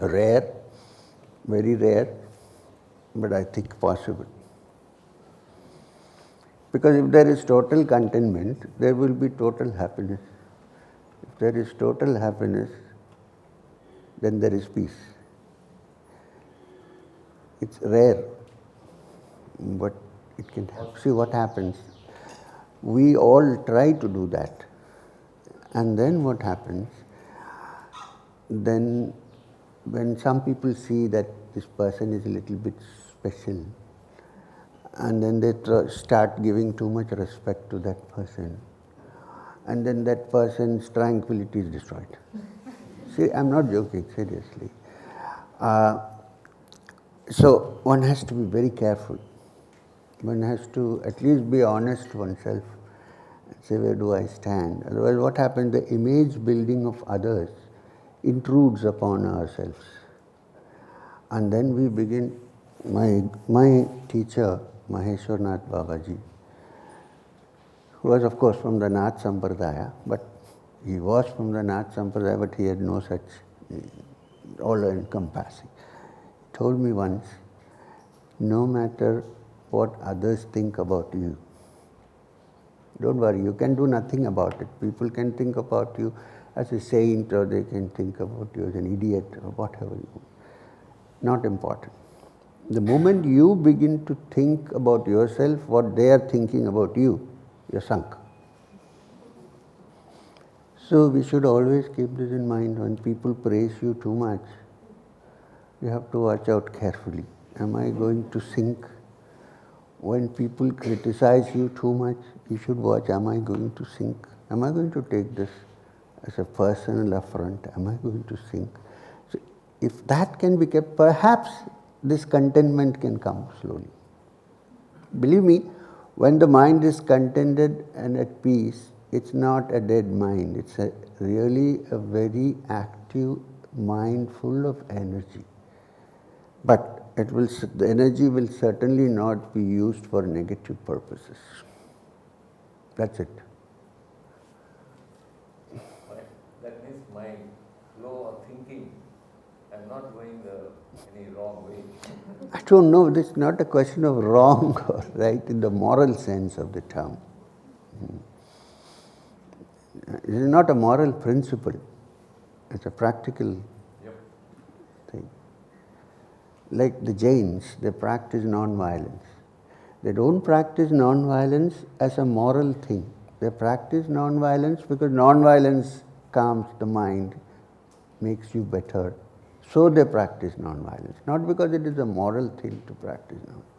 Rare, very rare, but I think possible. Because if there is total contentment, there will be total happiness. If there is total happiness, then there is peace. It's rare, but it can happen. See what happens. We all try to do that. And then what happens? Then when some people see that this person is a little bit special, and then they start giving too much respect to that person, and then that person's tranquility is destroyed. See, I'm not joking, seriously. So one has to be very careful. One has to at least be honest to oneself and say, where do I stand? Otherwise, what happens? The image building of others intrudes upon ourselves. And then we begin, my teacher, Maheshwarnath Babaji, who was of course from the Nath Sampradaya, but he was from the Nath Sampradaya, but he had no such all-encompassing. He told me once, no matter what others think about you, don't worry, you can do nothing about it. People can think about you as a saint, or they can think about you as an idiot, or whatever you want. Not important. The moment you begin to think about yourself, what they are thinking about you, you're sunk. So we should always keep this in mind. When people praise you too much, you have to watch out carefully. Am I going to sink? When people criticize you too much, you should watch, am I going to sink? Am I going to take this as a personal affront? Am I going to sink? So if that can be kept, perhaps this contentment can come slowly. Believe me, when the mind is contented and at peace, it's not a dead mind. It's really a very active mind full of energy. But the energy will certainly not be used for negative purposes. That's it. That means my flow of thinking, I'm not going any wrong way. I don't know, this is not a question of wrong or right in the moral sense of the term. It is not a moral principle, it's a practical thing. Like the Jains, they practice non-violence. They don't practice non-violence as a moral thing. They practice non-violence because non-violence calms the mind, makes you better. So they practice non-violence, not because it is a moral thing to practice non-violence.